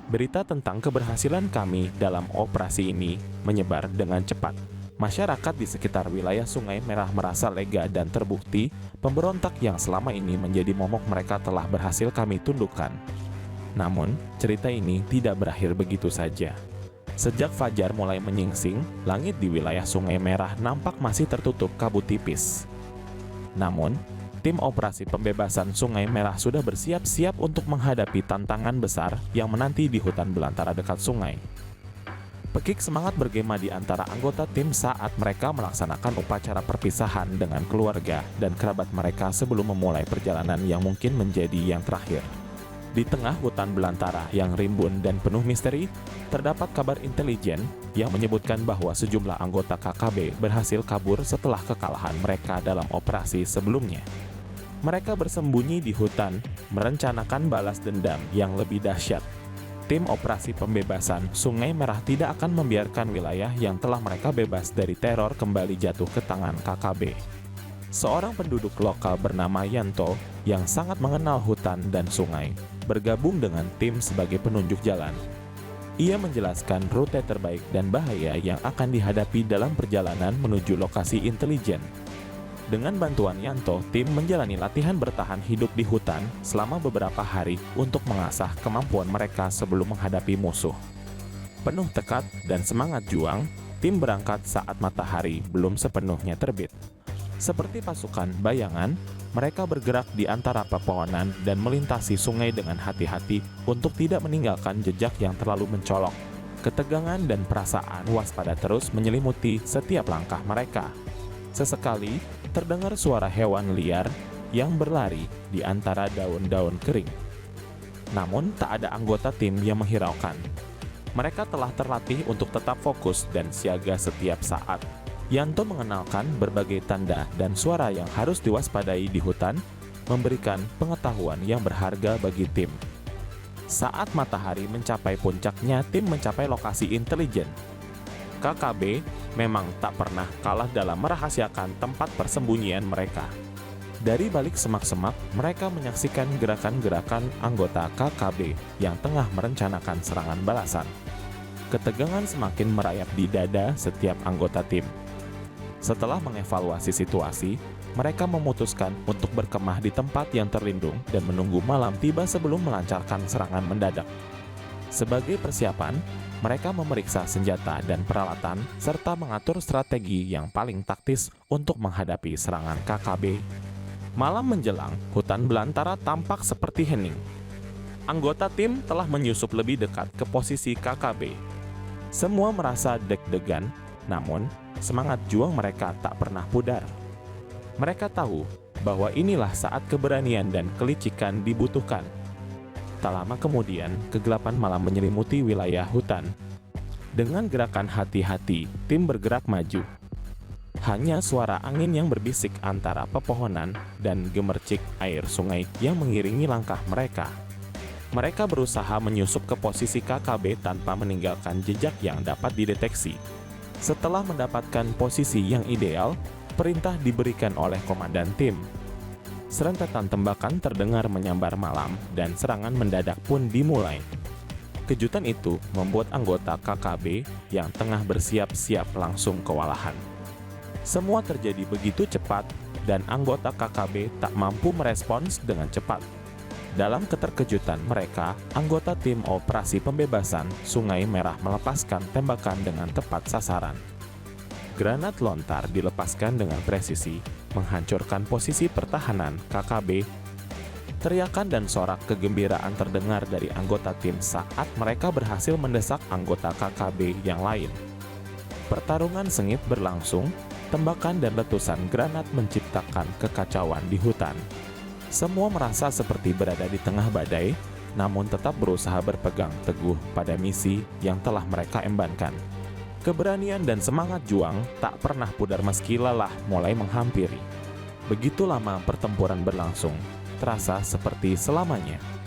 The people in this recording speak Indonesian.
Berita tentang keberhasilan kami dalam operasi ini menyebar dengan cepat. Masyarakat di sekitar wilayah Sungai Merah merasa lega dan terbukti pemberontak yang selama ini menjadi momok mereka telah berhasil kami tundukkan. Namun, cerita ini tidak berakhir begitu saja. Sejak fajar mulai menyingsing, langit di wilayah Sungai Merah nampak masih tertutup kabut tipis. Namun, tim operasi pembebasan Sungai Merah sudah bersiap-siap untuk menghadapi tantangan besar yang menanti di hutan belantara dekat sungai. Pekik semangat bergema di antara anggota tim saat mereka melaksanakan upacara perpisahan dengan keluarga dan kerabat mereka sebelum memulai perjalanan yang mungkin menjadi yang terakhir. Di tengah hutan belantara yang rimbun dan penuh misteri, terdapat kabar intelijen yang menyebutkan bahwa sejumlah anggota KKB berhasil kabur setelah kekalahan mereka dalam operasi sebelumnya. Mereka bersembunyi di hutan, merencanakan balas dendam yang lebih dahsyat. Tim operasi pembebasan Sungai Merah tidak akan membiarkan wilayah yang telah mereka bebas dari teror kembali jatuh ke tangan KKB. Seorang penduduk lokal bernama Yanto yang sangat mengenal hutan dan sungai, bergabung dengan tim sebagai penunjuk jalan. Ia menjelaskan rute terbaik dan bahaya yang akan dihadapi dalam perjalanan menuju lokasi intelijen. Dengan bantuan Yanto, tim menjalani latihan bertahan hidup di hutan selama beberapa hari untuk mengasah kemampuan mereka sebelum menghadapi musuh. Penuh tekad dan semangat juang, tim berangkat saat matahari belum sepenuhnya terbit. Seperti pasukan bayangan, mereka bergerak di antara pepohonan dan melintasi sungai dengan hati-hati untuk tidak meninggalkan jejak yang terlalu mencolok. Ketegangan dan perasaan waspada terus menyelimuti setiap langkah mereka. Sesekali, terdengar suara hewan liar yang berlari di antara daun-daun kering. Namun, tak ada anggota tim yang menghiraukan. Mereka telah terlatih untuk tetap fokus dan siaga setiap saat. Yanto mengenalkan berbagai tanda dan suara yang harus diwaspadai di hutan, memberikan pengetahuan yang berharga bagi tim. Saat matahari mencapai puncaknya, tim mencapai lokasi intelijen. KKB memang tak pernah kalah dalam merahasiakan tempat persembunyian mereka. Dari balik semak-semak, mereka menyaksikan gerakan-gerakan anggota KKB yang tengah merencanakan serangan balasan. Ketegangan semakin merayap di dada setiap anggota tim. Setelah mengevaluasi situasi, mereka memutuskan untuk berkemah di tempat yang terlindung dan menunggu malam tiba sebelum melancarkan serangan mendadak. Sebagai persiapan, mereka memeriksa senjata dan peralatan serta mengatur strategi yang paling taktis untuk menghadapi serangan KKB. Malam menjelang, hutan belantara tampak seperti hening. Anggota tim telah menyusup lebih dekat ke posisi KKB. Semua merasa deg-degan, namun semangat juang mereka tak pernah pudar. Mereka tahu bahwa inilah saat keberanian dan kelicikan dibutuhkan. Tak lama kemudian, kegelapan malam menyelimuti wilayah hutan. Dengan gerakan hati-hati, tim bergerak maju. Hanya suara angin yang berbisik antara pepohonan dan gemercik air sungai yang mengiringi langkah mereka. Mereka berusaha menyusup ke posisi KKB tanpa meninggalkan jejak yang dapat dideteksi. Setelah mendapatkan posisi yang ideal, perintah diberikan oleh komandan tim. Serentetan tembakan terdengar menyambar malam dan serangan mendadak pun dimulai. Kejutan itu membuat anggota KKB yang tengah bersiap-siap langsung kewalahan. Semua terjadi begitu cepat dan anggota KKB tak mampu merespons dengan cepat. Dalam keterkejutan mereka, anggota tim operasi pembebasan Sungai Merah melepaskan tembakan dengan tepat sasaran. Granat lontar dilepaskan dengan presisi, menghancurkan posisi pertahanan KKB. Teriakan dan sorak kegembiraan terdengar dari anggota tim saat mereka berhasil mendesak anggota KKB yang lain. Pertarungan sengit berlangsung, tembakan dan letusan granat menciptakan kekacauan di hutan. Semua merasa seperti berada di tengah badai, namun tetap berusaha berpegang teguh pada misi yang telah mereka embankan. Keberanian dan semangat juang tak pernah pudar meski lelah mulai menghampiri. Begitu lama pertempuran berlangsung, terasa seperti selamanya.